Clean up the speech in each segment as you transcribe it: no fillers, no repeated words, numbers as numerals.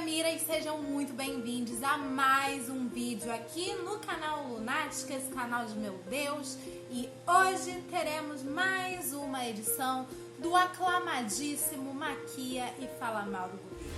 Mira e sejam muito bem-vindos a mais um vídeo aqui no canal Lunática, esse canal de meu Deus. E hoje teremos mais uma edição do aclamadíssimo Maquia e Fala Mal do Governo.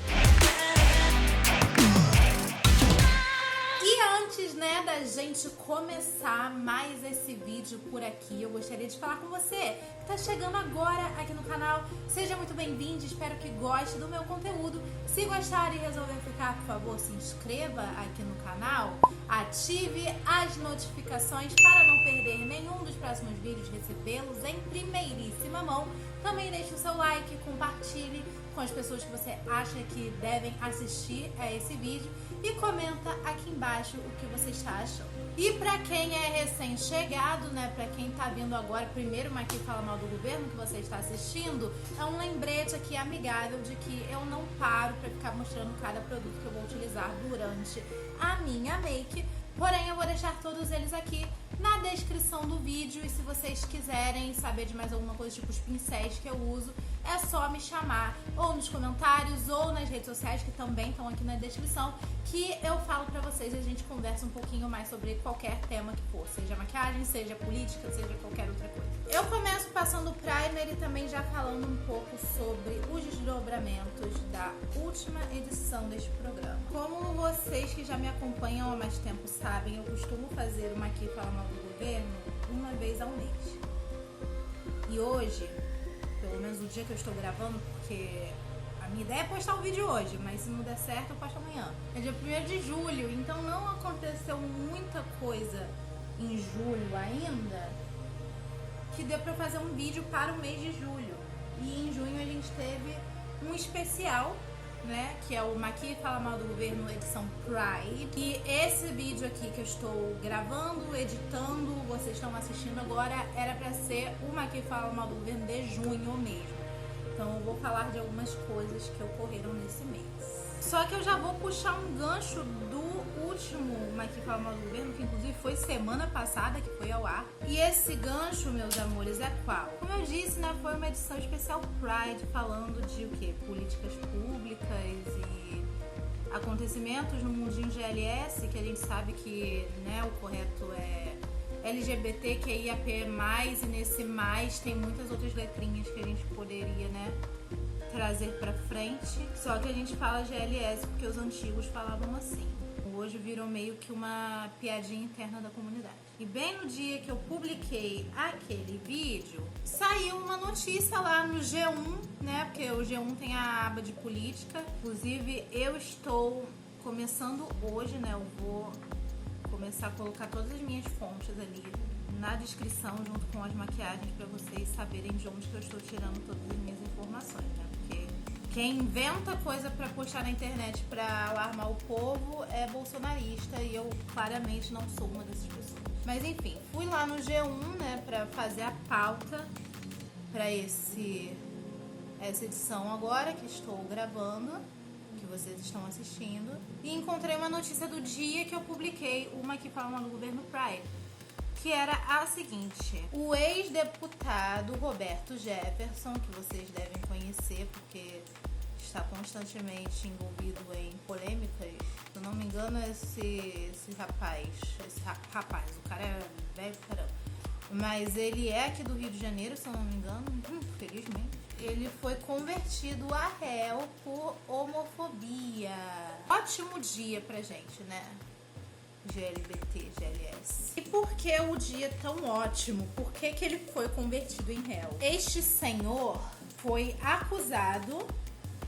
E antes, da gente começar mais esse vídeo por aqui, eu gostaria de falar com você que tá chegando agora aqui no canal. Seja muito bem-vindo, espero que goste do meu conteúdo. Se gostar e resolver ficar, por favor, se inscreva aqui no canal, ative as notificações para não perder nenhum dos próximos vídeos, recebê-los em primeiríssima mão. Também deixe o seu like, compartilhe com as pessoas que você acha que devem assistir a esse vídeo e comenta aqui embaixo o que você está achando. E pra quem é recém-chegado, pra quem tá vindo agora, primeiro Maquia Fala Mal do Governo que você está assistindo, é um lembrete aqui amigável de que eu não paro pra ficar mostrando cada produto que eu vou utilizar durante a minha make. Porém, eu vou deixar todos eles aqui na descrição do vídeo e se vocês quiserem saber de mais alguma coisa, tipo os pincéis que eu uso, é só me chamar ou nos comentários ou nas redes sociais que também estão aqui na descrição, que eu falo pra vocês e a gente conversa um pouquinho mais sobre qualquer tema que for, seja maquiagem, seja política, seja qualquer outra coisa. Eu começo passando o primer e também já falando um pouco sobre os desdobramentos da última edição deste programa. Como vocês que já me acompanham há mais tempo sabem, eu costumo fazer o Maquia Fala Mal do Governo uma vez ao mês. E hoje, pelo menos o dia que eu estou gravando, porque a minha ideia é postar o vídeo hoje, mas se não der certo eu posto amanhã. É dia 1º de julho, então não aconteceu muita coisa em julho ainda que deu pra fazer um vídeo para o mês de julho. E em junho a gente teve um especial, que é o Maquia Fala Mal do Governo edição Pride. E esse vídeo aqui que eu estou gravando, editando, vocês estão assistindo agora, era pra ser o Maquia Fala Mal do Governo de junho mesmo. Então eu vou falar de algumas coisas que ocorreram nesse mês. Só que eu já vou puxar um gancho do último Maquia Fala Mal do Governo, que inclusive foi semana passada que foi ao ar. E esse gancho, meus amores, é qual? Como eu disse, foi uma edição especial Pride, falando de o quê? Políticas públicas e acontecimentos no mundinho GLS, que a gente sabe que o correto é LGBTQIAP+, e nesse mais tem muitas outras letrinhas que a gente poderia, trazer pra frente. Só que a gente fala GLS porque os antigos falavam assim. Hoje virou meio que uma piadinha interna da comunidade. E bem no dia que eu publiquei aquele vídeo, saiu uma notícia lá no G1, porque o G1 tem a aba de política. Inclusive, eu estou começando hoje, eu vou começar a colocar todas as minhas fontes ali na descrição, junto com as maquiagens, para vocês saberem de onde que eu estou tirando todas as minhas informações, porque quem inventa coisa pra postar na internet pra alarmar o povo é bolsonarista e eu claramente não sou uma dessas pessoas. Mas enfim, fui lá no G1, pra fazer a pauta pra essa edição agora que estou gravando, que vocês estão assistindo, e encontrei uma notícia do dia que eu publiquei uma que fala do Governo Pride, que era a seguinte: o ex-deputado Roberto Jefferson, que vocês devem conhecer porque está constantemente envolvido em polêmicas, se eu não me engano, esse rapaz, o cara é velho caramba, mas ele é aqui do Rio de Janeiro, se eu não me engano, felizmente. Ele foi convertido a réu por homofobia. Ótimo dia pra gente, GLBT, GLS. E por que o dia tão ótimo? Por que ele foi convertido em réu? Este senhor foi acusado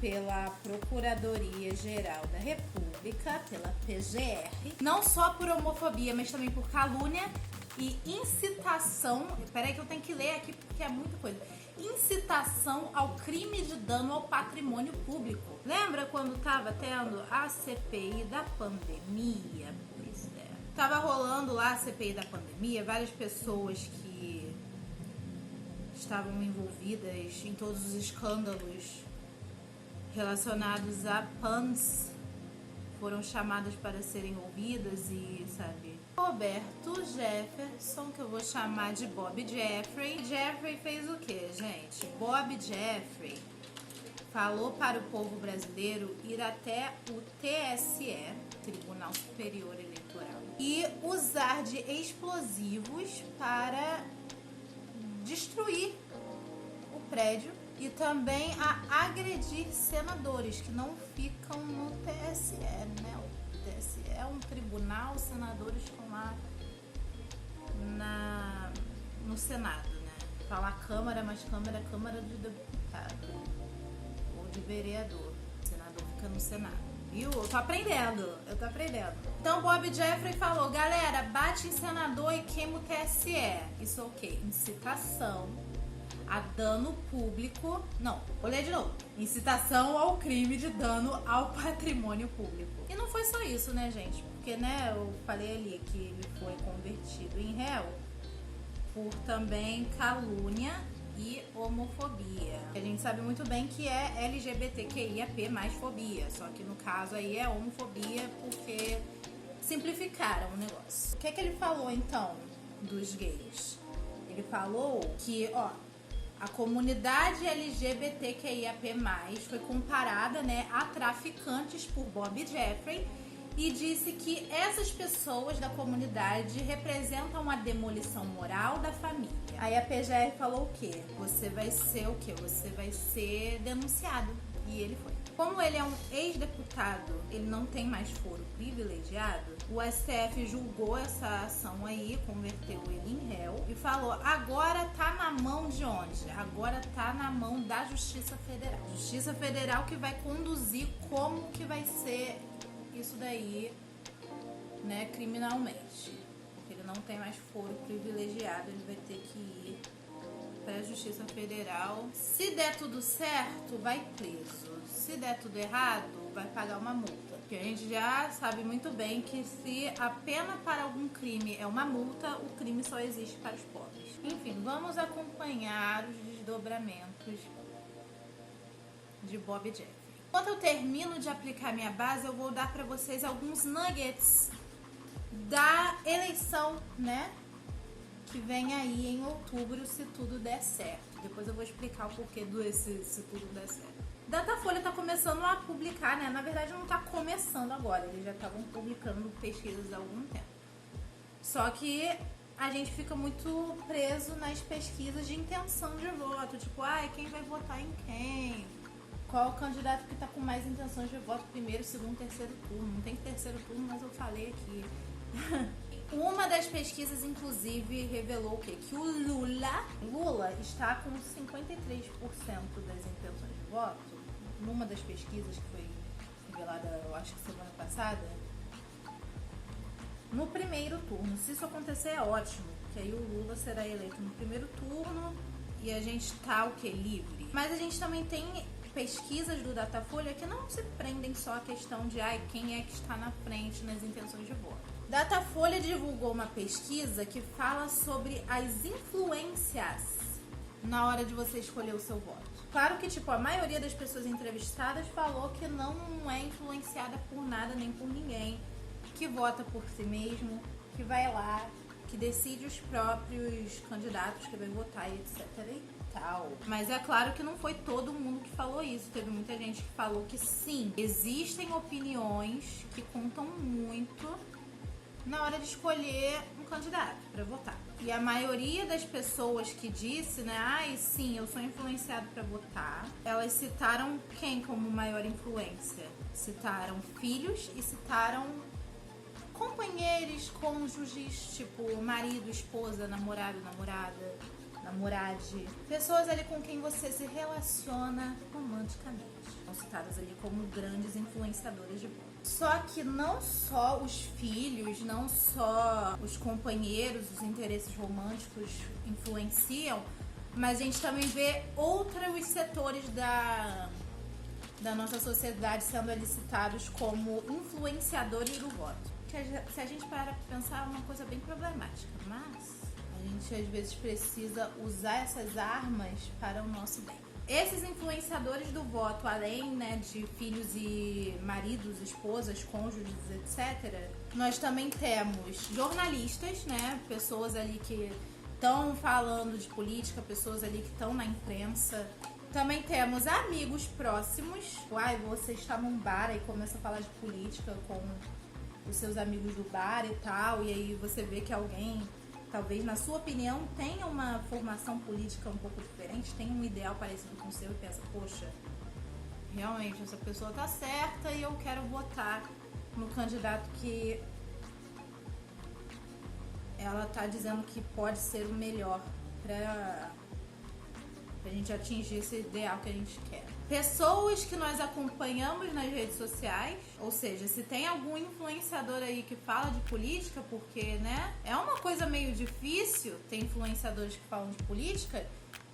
pela Procuradoria-Geral da República, pela PGR, não só por homofobia, mas também por calúnia e incitação. Peraí que eu tenho que ler aqui porque é muita coisa. Incitação ao crime de dano ao patrimônio público. Lembra quando tava tendo a CPI da pandemia? Pois é. Tava rolando lá a CPI da pandemia, várias pessoas que estavam envolvidas em todos os escândalos relacionados a PANs foram chamadas para serem ouvidas e, Roberto Jefferson, que eu vou chamar de Bob Jeffrey. Jeffrey fez o quê, gente? Bob Jeffrey falou para o povo brasileiro ir até o TSE, Tribunal Superior Eleitoral, e usar de explosivos para destruir o prédio e também a agredir senadores que não ficam no TSE, né? O TSE é um tribunal, os senadores estão lá no Senado, né? Fala Câmara, mas Câmara de deputado ou de vereador. O senador fica no Senado. Viu? Eu tô aprendendo. Então Bob Jeffrey falou, galera, bate em senador e queima o TSE. Isso é o quê? Incitação a dano público. Não, vou ler de novo. Incitação ao crime de dano ao patrimônio público. E não foi só isso, né, gente? Porque, né, eu falei ali que ele foi convertido em réu por também calúnia e homofobia. A gente sabe muito bem que é LGBTQIAP mais fobia, só que no caso aí é homofobia porque simplificaram o negócio. O que é que ele falou então dos gays? Ele falou que, ó, a comunidade LGBTQIAP+, foi comparada, né, a traficantes por Bob Jeffrey e disse que essas pessoas da comunidade representam a demolição moral da família. Aí a PGR falou o quê? Você vai ser o quê? Você vai ser denunciado. E ele foi. Como ele é um ex-deputado, ele não tem mais foro privilegiado, o STF julgou essa ação aí, converteu ele em réu e falou, agora tá na mão de onde? Agora tá na mão da Justiça Federal. Justiça Federal que vai conduzir como que vai ser isso daí, né, criminalmente. Ele não tem mais foro privilegiado, ele vai ter que ir para a Justiça Federal. Se der tudo certo, vai preso. Se der tudo errado, vai pagar uma multa. Porque a gente já sabe muito bem que se a pena para algum crime é uma multa, o crime só existe para os pobres. Enfim, vamos acompanhar os desdobramentos de Bob Jeffrey. Enquanto eu termino de aplicar minha base, eu vou dar para vocês alguns nuggets da eleição, né? Que vem aí em outubro, se tudo der certo. Depois eu vou explicar o porquê do se tudo der certo. Datafolha tá começando a publicar, né? Na verdade não tá começando agora, eles já estavam publicando pesquisas há algum tempo. Só que a gente fica muito preso nas pesquisas de intenção de voto. Tipo, quem vai votar em quem? Qual o candidato que tá com mais intenções de voto? Primeiro, segundo, terceiro turno. Não tem terceiro turno, mas eu falei aqui. Uma das pesquisas, inclusive, revelou o quê? Que o Lula está com 53% das intenções de voto. Numa das pesquisas que foi revelada, eu acho que semana passada, no primeiro turno. Se isso acontecer, é ótimo, porque aí o Lula será eleito no primeiro turno e a gente tá, o quê? Livre. Mas a gente também tem pesquisas do Datafolha que não se prendem só à questão de quem é que está na frente nas intenções de voto. Datafolha divulgou uma pesquisa que fala sobre as influências na hora de você escolher o seu voto. Claro que, a maioria das pessoas entrevistadas falou que não é influenciada por nada nem por ninguém, que vota por si mesmo, que vai lá, que decide os próprios candidatos que vai votar, etc. e tal. Mas é claro que não foi todo mundo que falou isso. Teve muita gente que falou que sim, existem opiniões que contam muito na hora de escolher um candidato para votar. E a maioria das pessoas que disse, né, sim, eu sou influenciado para votar, elas citaram quem como maior influência? Citaram filhos e citaram companheiros, cônjuges, tipo marido, esposa, namorado, namorada, namorade. Pessoas ali com quem você se relaciona romanticamente. São citadas ali como grandes influenciadoras de voto. Só que não só os filhos, não só os companheiros, os interesses românticos influenciam, mas a gente também vê outros setores da nossa sociedade sendo ali citados como influenciadores do voto. Que se a gente parar para pensar, é uma coisa bem problemática, mas a gente às vezes precisa usar essas armas para o nosso bem. Esses influenciadores do voto, além, né, de filhos e maridos, esposas, cônjuges, etc., nós também temos jornalistas, né, pessoas ali que estão falando de política, pessoas ali que estão na imprensa, Também temos amigos próximos. Uai, você está num bar e começa a falar de política com os seus amigos do bar e tal, e aí você vê que alguém, talvez na sua opinião, tenha uma formação política um pouco diferente, tem um ideal parecido com o seu e pensa, poxa, realmente essa pessoa tá certa e eu quero votar no candidato que ela tá dizendo que pode ser o melhor pra gente atingir esse ideal que a gente quer. Pessoas que nós acompanhamos nas redes sociais, ou seja, se tem algum influenciador aí que fala de política, porque, né, é uma coisa meio difícil ter influenciadores que falam de política,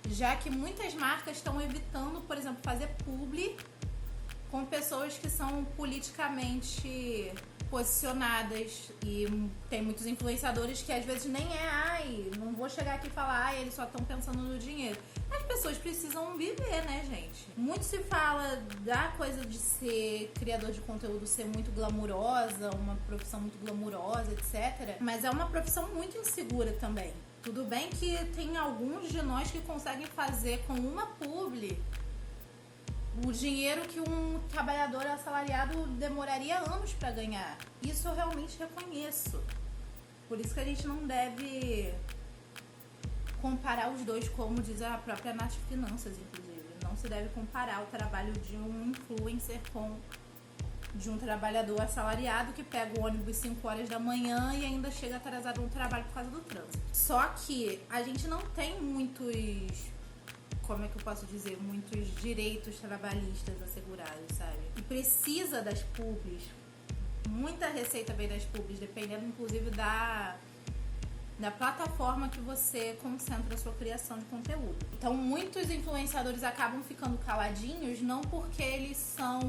já que muitas marcas estão evitando, por exemplo, fazer publi com pessoas que são politicamente posicionadas, e tem muitos influenciadores que às vezes nem não vou chegar aqui e falar, eles só estão pensando no dinheiro. As pessoas precisam viver, né, gente? Muito se fala da coisa de ser criador de conteúdo ser muito glamurosa, uma profissão muito glamurosa, etc. Mas é uma profissão muito insegura também. Tudo bem que tem alguns de nós que conseguem fazer com uma publi o dinheiro que um trabalhador assalariado demoraria anos para ganhar. Isso eu realmente reconheço. Por isso que a gente não deve comparar os dois, como diz a própria Nath Finanças, inclusive. Não se deve comparar o trabalho de um influencer com de um trabalhador assalariado que pega o ônibus 5 horas da manhã e ainda chega atrasado no trabalho por causa do trânsito. Só que a gente não tem muitos... como é que eu posso dizer, muitos direitos trabalhistas assegurados, sabe? E precisa das publis. Muita receita vem das publis, dependendo inclusive da plataforma que você concentra a sua criação de conteúdo. Então muitos influenciadores acabam ficando caladinhos, não porque eles são,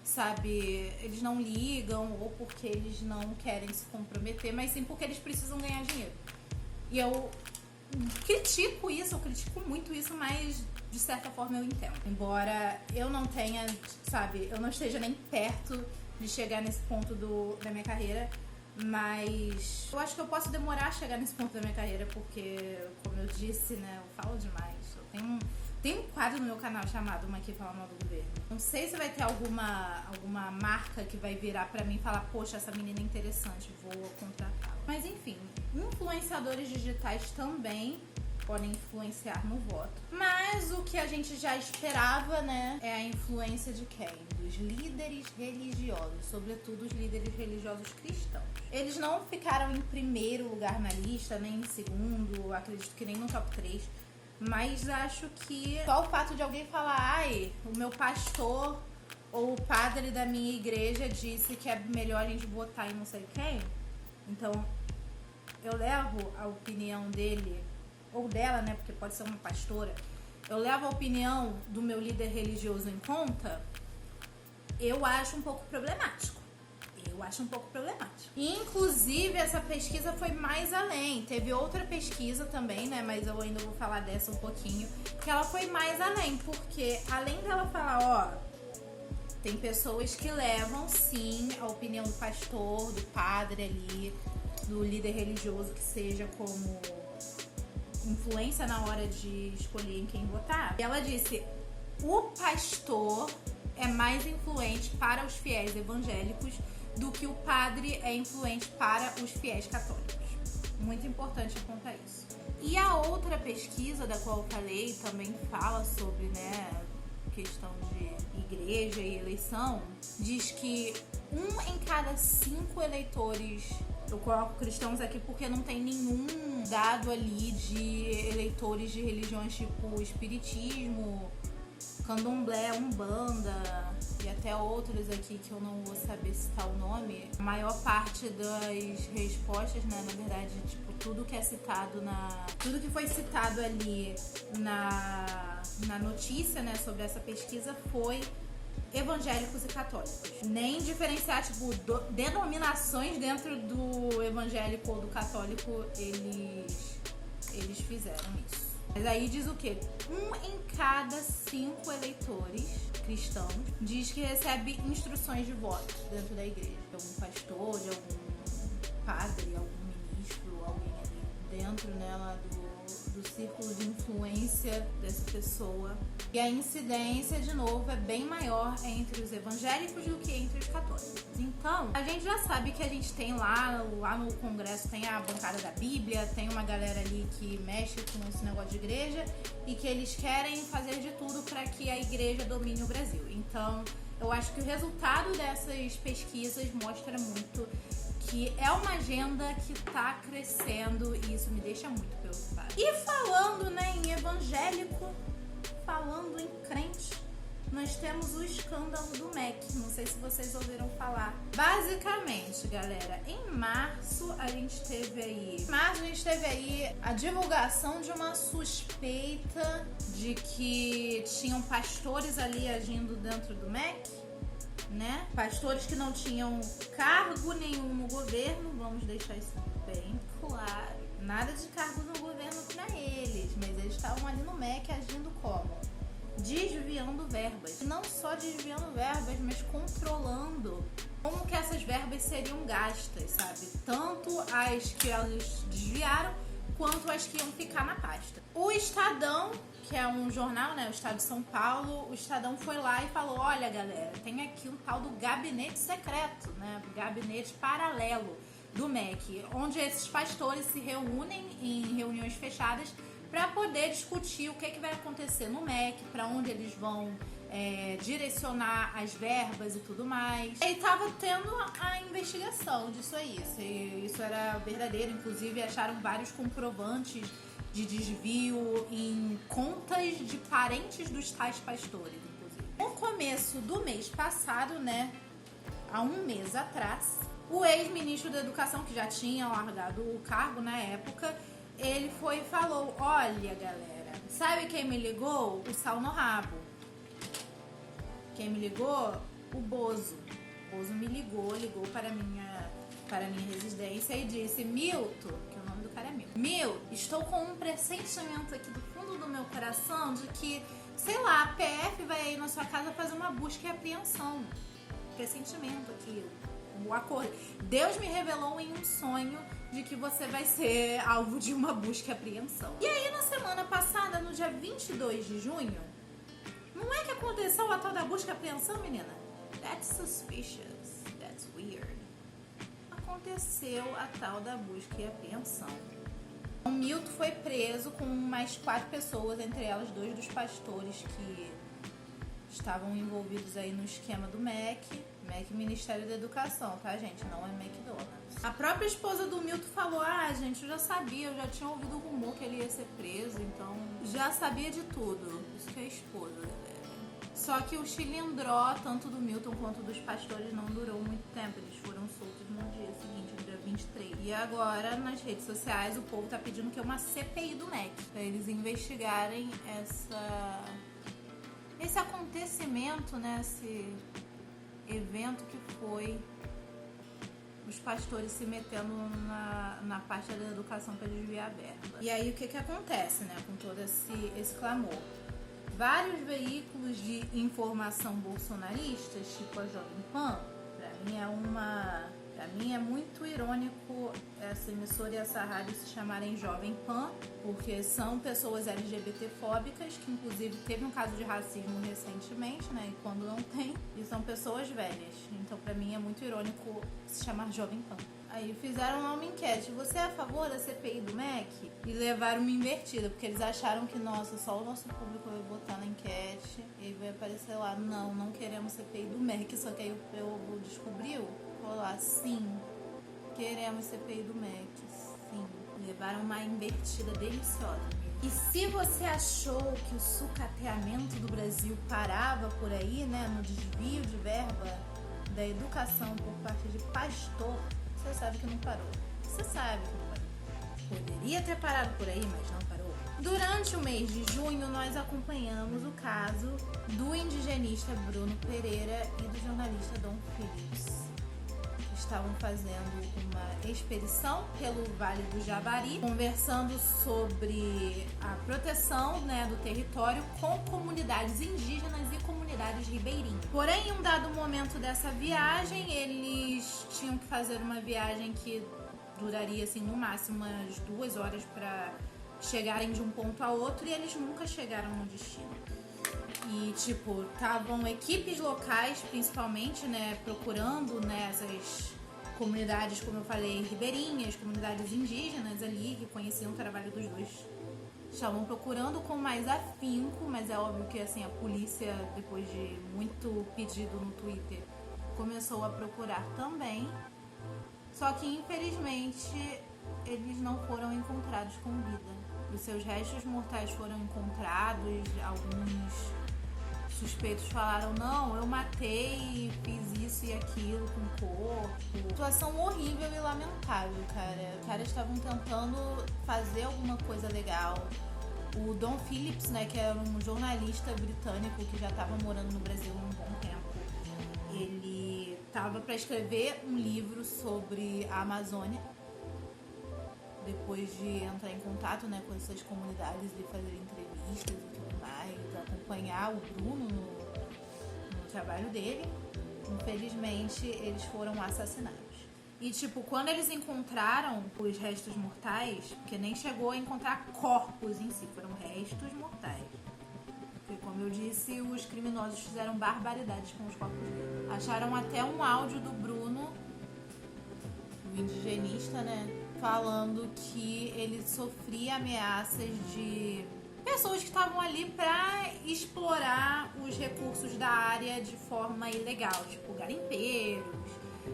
sabe, eles não ligam ou porque eles não querem se comprometer, mas sim porque eles precisam ganhar dinheiro. E eu critico isso, eu critico muito isso, mas de certa forma eu entendo. Embora eu não tenha, sabe, eu não esteja nem perto de chegar nesse ponto da minha carreira, mas eu acho que eu posso demorar a chegar nesse ponto da minha carreira, porque, como eu disse, né, eu falo demais. Eu tenho um quadro no meu canal chamado Uma Aqui Fala Mal do Governo. Não sei se vai ter alguma marca que vai virar pra mim e falar, poxa, essa menina é interessante, vou contratá-la. Mas enfim, influenciadores digitais também podem influenciar no voto. Mas o que a gente já esperava, né, é a influência de quem? Dos líderes religiosos, sobretudo os líderes religiosos cristãos. Eles não ficaram em primeiro lugar na lista, nem em segundo, acredito que nem no top 3. Mas acho que só o fato de alguém falar, o meu pastor ou o padre da minha igreja disse que é melhor a gente votar em não sei quem, então eu levo a opinião dele, ou dela, né, porque pode ser uma pastora, eu levo a opinião do meu líder religioso em conta, eu acho um pouco problemático. E, inclusive, essa pesquisa foi mais além. Teve outra pesquisa também, né? Mas eu ainda vou falar dessa um pouquinho. Que ela foi mais além, porque além dela falar, tem pessoas que levam, sim, a opinião do pastor, do padre ali, do líder religioso que seja como influência na hora de escolher em quem votar. E ela disse, o pastor é mais influente para os fiéis evangélicos do que o padre é influente para os fiéis católicos. Muito importante apontar isso. E a outra pesquisa da qual eu falei também fala sobre, né, questão de igreja e eleição, diz que 1 em cada 5 eleitores, eu coloco cristãos aqui porque não tem nenhum dado ali de eleitores de religiões tipo espiritismo, candomblé, umbanda e até outros aqui que eu não vou saber citar o nome. A maior parte das respostas, né, na verdade, tipo, tudo que foi citado ali na notícia, né, sobre essa pesquisa foi evangélicos e católicos. Nem diferenciar, tipo, denominações dentro do evangélico ou do católico, eles fizeram isso. Mas aí diz o quê? 1 em cada 5 eleitores cristãos diz que recebe instruções de voto dentro da igreja. De algum pastor, de algum padre, algum ministro, alguém ali dentro, né, lá do do círculo de influência dessa pessoa. E a incidência, de novo, é bem maior entre os evangélicos do que entre os católicos. Então, a gente já sabe que a gente tem lá no Congresso tem a bancada da Bíblia, tem uma galera ali que mexe com esse negócio de igreja e que eles querem fazer de tudo para que a igreja domine o Brasil. Então, eu acho que o resultado dessas pesquisas mostra muito que é uma agenda que tá crescendo e isso me deixa muito preocupada. E falando, né, em evangélico, falando em crente, nós temos o escândalo do MEC. Não sei se vocês ouviram falar. Basicamente, galera, em março a gente teve aí a divulgação de uma suspeita de que tinham pastores ali agindo dentro do MEC, né? Pastores que não tinham cargo nenhum no governo, vamos deixar isso bem claro. Nada de cargo no governo para eles, mas eles estavam ali no MEC agindo como? Desviando verbas. Não só desviando verbas, mas controlando como que essas verbas seriam gastas, sabe? Tanto as que elas desviaram, quanto as que iam ficar na pasta. O Estadão, que é um jornal, né, o Estado de São Paulo, o Estadão foi lá e falou, olha galera, tem aqui um tal do gabinete secreto, né, gabinete paralelo do MEC, onde esses pastores se reúnem em reuniões fechadas para poder discutir o que vai acontecer no MEC, para onde eles vão direcionar as verbas e tudo mais. E estava tendo a investigação disso aí, se isso era verdadeiro, inclusive acharam vários comprovantes de desvio em contas de parentes dos tais pastores, inclusive. No começo do mês passado, né, há um mês atrás, o ex-ministro da Educação, que já tinha largado o cargo na época, ele foi e falou, olha galera, sabe quem me ligou? O Sal no Rabo. Quem me ligou? O Bozo. O Bozo me ligou para minha residência e disse, Milton, que o nome do cara é Milton. Milton, estou com um pressentimento aqui do fundo do meu coração de que, sei lá, a PF vai aí na sua casa fazer uma busca e apreensão. Pressentimento aqui, o acordo. Deus me revelou em um sonho de que você vai ser alvo de uma busca e apreensão. E aí, na semana passada, no dia 22 de junho, não é que aconteceu a tal da busca e apreensão, menina? That's suspicious. That's weird. Aconteceu a tal da busca e apreensão. O Milton foi preso com mais 4 pessoas, entre elas 2 dos pastores que estavam envolvidos aí no esquema do MEC Ministério da Educação, tá, gente? Não é McDonald's. A própria esposa do Milton falou, gente, eu já sabia, eu já tinha ouvido o rumor que ele ia ser preso, então já sabia de tudo. Isso que é esposa, galera. Só que o chilindró, tanto do Milton quanto dos pastores, não durou muito tempo. Eles foram soltos no dia seguinte, no dia 23. E agora, nas redes sociais, o povo tá pedindo que é uma CPI do MEC, pra eles investigarem esse acontecimento, né, esse evento que foi os pastores se metendo na parte da educação para desviar a verba. E aí o que acontece, né, com todo esse clamor? Vários veículos de informação bolsonaristas, tipo a Jovem Pan, pra mim é muito irônico essa emissora e essa rádio se chamarem Jovem Pan, porque são pessoas LGBT-fóbicas, que inclusive teve um caso de racismo recentemente, né? E quando não tem, e são pessoas velhas. Então pra mim é muito irônico se chamar Jovem Pan. Aí fizeram lá uma enquete, você é a favor da CPI do MEC? E levaram uma invertida, porque eles acharam que, nossa, só o nosso público vai votar na enquete e vai aparecer lá, não queremos CPI do MEC, só que aí o povo descobriu, falou lá, sim, queremos CPI do MEC, sim. Levaram uma invertida deliciosa. E se você achou que o sucateamento do Brasil parava por aí, né, no desvio de verba da educação por parte de pastor, você sabe que não parou. Você sabe que não parou. Poderia ter parado por aí, mas não parou. Durante o mês de junho, nós acompanhamos o caso do indigenista Bruno Pereira e do jornalista Dom Phillips. Estavam fazendo uma expedição pelo Vale do Javari, conversando sobre a proteção, né, do território com comunidades indígenas e comunidades ribeirinhas. Porém, em um dado momento dessa viagem, eles tinham que fazer uma viagem que duraria, assim, no máximo umas 2 horas para chegarem de um ponto a outro e eles nunca chegaram no destino. E, tipo, estavam equipes locais, principalmente, né, procurando, né, essas comunidades, como eu falei, ribeirinhas, comunidades indígenas ali, que conheciam o trabalho dos dois. Estavam procurando com mais afinco, mas é óbvio que, assim, a polícia, depois de muito pedido no Twitter, começou a procurar também. Só que, infelizmente, eles não foram encontrados com vida. Os seus restos mortais foram encontrados, alguns suspeitos falaram, não, eu matei, fiz isso e aquilo com o corpo. Situação horrível e lamentável, cara. Os caras estavam tentando fazer alguma coisa legal. O Don Phillips, né, que era um jornalista britânico que já estava morando no Brasil há um bom tempo, ele estava para escrever um livro sobre a Amazônia, depois de entrar em contato, né, com essas comunidades e fazer entrevistas e tudo mais, acompanhar o Bruno no trabalho dele. Infelizmente, eles foram assassinados. E, tipo, quando eles encontraram os restos mortais, porque nem chegou a encontrar corpos em si, foram restos mortais. Porque, como eu disse, os criminosos fizeram barbaridades com os corpos dele. Acharam até um áudio do Bruno, o indigenista, né, falando que ele sofria ameaças de pessoas que estavam ali para explorar os recursos da área de forma ilegal, tipo garimpeiros,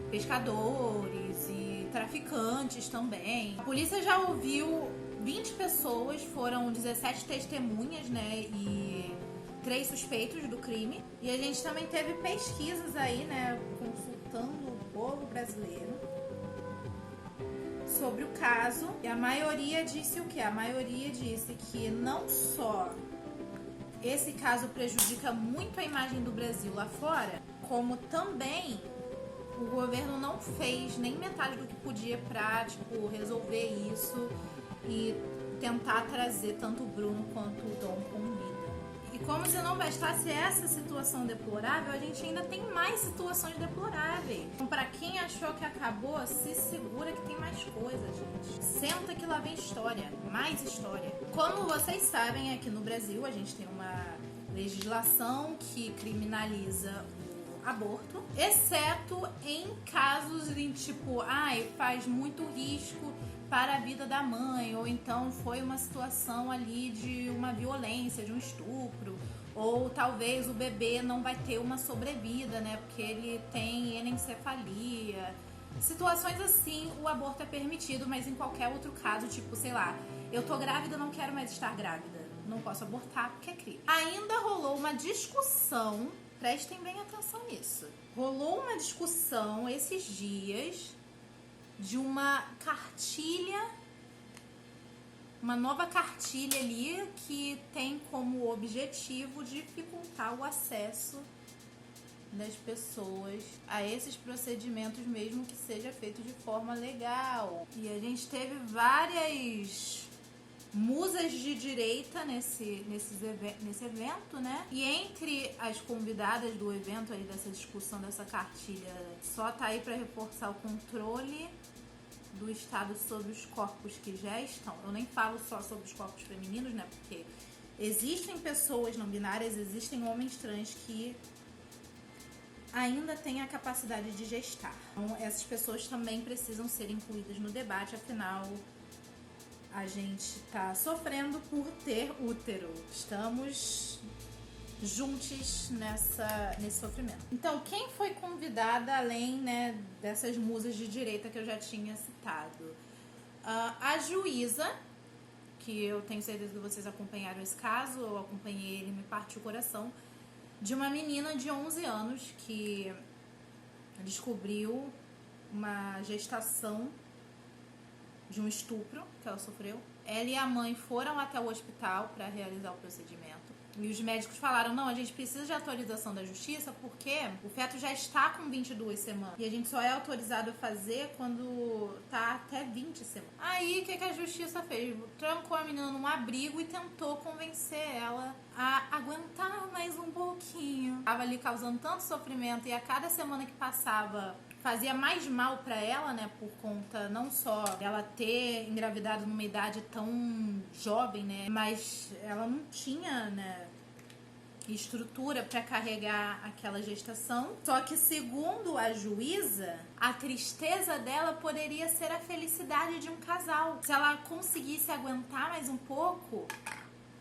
pescadores e traficantes também. A polícia já ouviu 20 pessoas, foram 17 testemunhas, né, e 3 suspeitos do crime. E a gente também teve pesquisas aí, né, consultando o povo brasileiro sobre o caso, e a maioria disse o quê? A maioria disse que não só esse caso prejudica muito a imagem do Brasil lá fora, como também o governo não fez nem metade do que podia pra, tipo, resolver isso e tentar trazer tanto o Bruno quanto o Dom com vida. E como se não bastasse essa situação deplorável, a gente ainda tem mais situações deploráveis. Então, pra quem achou que acabou, se segura que tem mais coisa, gente. Senta que lá vem história, mais história. Como vocês sabem, aqui no Brasil a gente tem uma legislação que criminaliza o aborto, exceto em casos em tipo, faz muito risco para a vida da mãe, ou então foi uma situação ali de uma violência, de um estupro, ou talvez o bebê não vai ter uma sobrevida, né, porque ele tem anencefalia. Situações assim, o aborto é permitido, mas em qualquer outro caso, tipo, sei lá, eu tô grávida, não quero mais estar grávida, não posso abortar porque é crime. Ainda rolou uma discussão, prestem bem atenção nisso, rolou uma discussão esses dias de uma cartilha, uma nova cartilha ali que tem como objetivo dificultar o acesso das pessoas a esses procedimentos, mesmo que seja feito de forma legal. E a gente teve várias musas de direita nesse evento, né? E entre as convidadas do evento aí, dessa discussão dessa cartilha, só tá aí para reforçar o controle do Estado sobre os corpos que já estão. Eu nem falo só sobre os corpos femininos, né? Porque existem pessoas não binárias, existem homens trans que ainda têm a capacidade de gestar. Então, essas pessoas também precisam ser incluídas no debate, afinal, a gente tá sofrendo por ter útero. Estamos juntos nesse sofrimento. Então, quem foi convidada, além, né, dessas musas de direita que eu já tinha citado? A juíza, que eu tenho certeza que vocês acompanharam esse caso, eu acompanhei ele, me partiu o coração, de uma menina de 11 anos que descobriu uma gestação de um estupro que ela sofreu. Ela e a mãe foram até o hospital para realizar o procedimento. E os médicos falaram, não, a gente precisa de atualização da justiça porque o feto já está com 22 semanas. E a gente só é autorizado a fazer quando tá até 20 semanas. Aí, o que a justiça fez? Trancou a menina num abrigo e tentou convencer ela a aguentar mais um pouquinho. Tava ali causando tanto sofrimento e a cada semana que passava fazia mais mal pra ela, né, por conta não só dela ter engravidado numa idade tão jovem, né, mas ela não tinha, né, estrutura para carregar aquela gestação. Só que, segundo a juíza, a tristeza dela poderia ser a felicidade de um casal. Se ela conseguisse aguentar mais um pouco,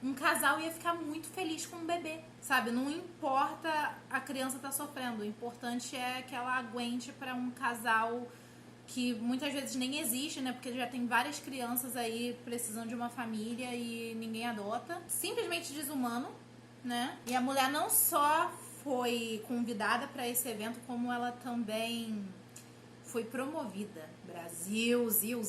um casal ia ficar muito feliz com o bebê, sabe? Não importa a criança tá sofrendo, o importante é que ela aguente para um casal que muitas vezes nem existe, né? Porque já tem várias crianças aí precisando de uma família e ninguém adota. Simplesmente desumano, né? E a mulher não só foi convidada para esse evento, como ela também foi promovida. Brasil, zil.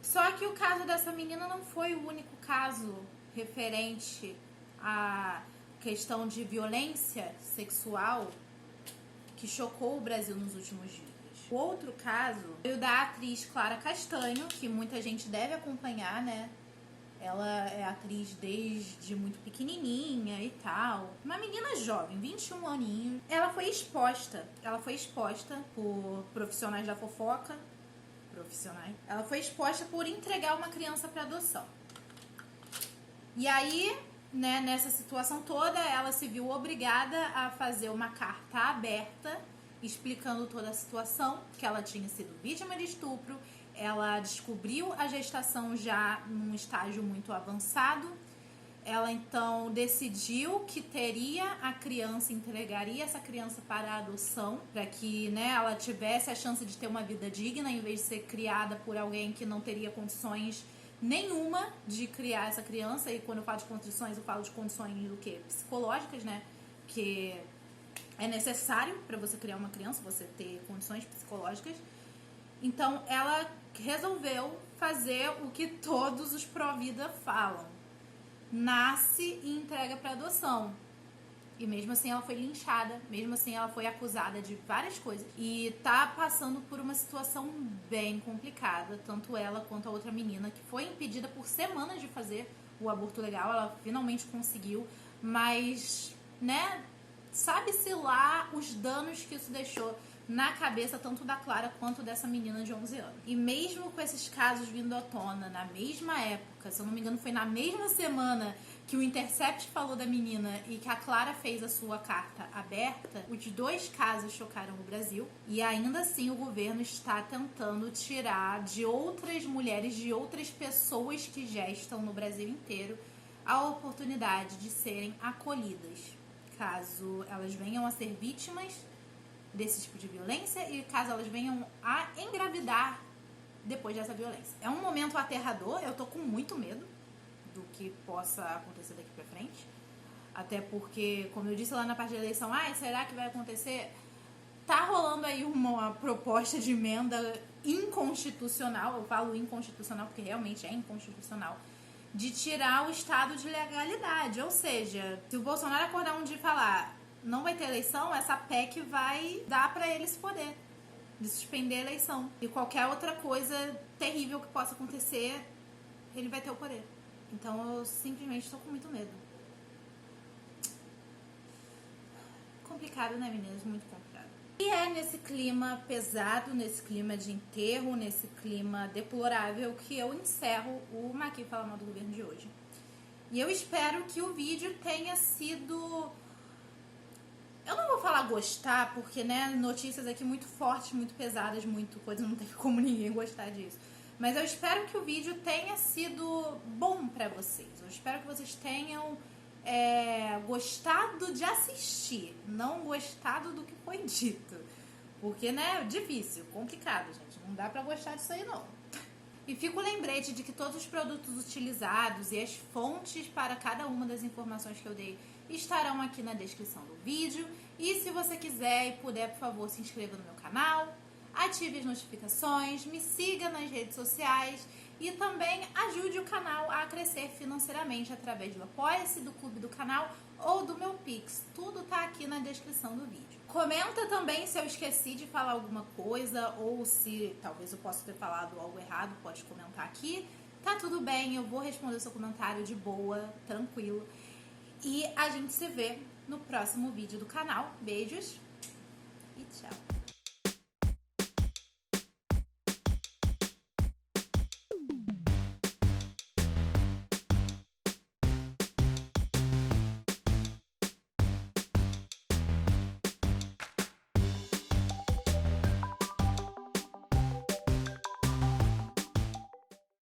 Só que o caso dessa menina não foi o único caso referente à questão de violência sexual que chocou o Brasil nos últimos dias. O outro caso foi o da atriz Clara Castanho, que muita gente deve acompanhar, né? Ela é atriz desde muito pequenininha e tal. Uma menina jovem, 21 aninhos. Ela foi exposta por profissionais da fofoca. Ela foi exposta por entregar uma criança para adoção. E aí, né, nessa situação toda, ela se viu obrigada a fazer uma carta aberta explicando toda a situação, que ela tinha sido vítima de estupro. Ela descobriu a gestação já num estágio muito avançado. Ela então decidiu que teria a criança, entregaria essa criança para a adoção, para que, né, ela tivesse a chance de ter uma vida digna, em vez de ser criada por alguém que não teria condições nenhuma de criar essa criança. E quando eu falo de condições, eu falo de condições do quê? Psicológicas, né? Que é necessário para você criar uma criança, você ter condições psicológicas. Então, ela resolveu fazer o que todos os pró-vida falam. Nasce e entrega para adoção. E mesmo assim ela foi linchada, mesmo assim ela foi acusada de várias coisas. E tá passando por uma situação bem complicada, tanto ela quanto a outra menina, que foi impedida por semanas de fazer o aborto legal. Ela finalmente conseguiu, mas, né, sabe-se lá os danos que isso deixou na cabeça tanto da Clara quanto dessa menina de 11 anos. E mesmo com esses casos vindo à tona na mesma época, se eu não me engano foi na mesma semana que o Intercept falou da menina e que a Clara fez a sua carta aberta, os dois casos chocaram o Brasil. E ainda assim o governo está tentando tirar de outras mulheres, de outras pessoas que gestam no Brasil inteiro, a oportunidade de serem acolhidas, caso elas venham a ser vítimas desse tipo de violência e caso elas venham a engravidar depois dessa violência. É um momento aterrador, eu tô com muito medo do que possa acontecer daqui pra frente, até porque, como eu disse lá na parte da eleição, será que vai acontecer? Tá rolando aí uma proposta de emenda inconstitucional, eu falo inconstitucional porque realmente é inconstitucional, de tirar o estado de legalidade, ou seja, se o Bolsonaro acordar um dia e falar não vai ter eleição, essa PEC vai dar pra ele esse poder de suspender a eleição. E qualquer outra coisa terrível que possa acontecer, ele vai ter o poder. Então eu simplesmente estou com muito medo. Complicado, né, meninas? Muito complicado. E é nesse clima pesado, nesse clima de enterro, nesse clima deplorável que eu encerro o Maqui Fala Mal do Governo de hoje. E eu espero que o vídeo tenha sido... Eu não vou falar gostar, porque, né, notícias aqui muito fortes, muito pesadas, muito coisa, não tem como ninguém gostar disso. Mas eu espero que o vídeo tenha sido bom pra vocês. Eu espero que vocês tenham gostado de assistir, não gostado do que foi dito. Porque, né, difícil, complicado, gente. Não dá pra gostar disso aí, não. E fica o lembrete de que todos os produtos utilizados e as fontes para cada uma das informações que eu dei estarão aqui na descrição do vídeo. E se você quiser e puder, por favor, se inscreva no meu canal, ative as notificações, me siga nas redes sociais e também ajude o canal a crescer financeiramente através do Apoia-se, do Clube do Canal ou do meu Pix. Tudo tá aqui na descrição do vídeo. Comenta também se eu esqueci de falar alguma coisa ou se talvez eu possa ter falado algo errado, pode comentar aqui. Tá tudo bem, eu vou responder o seu comentário de boa, tranquilo. E a gente se vê no próximo vídeo do canal. Beijos e tchau!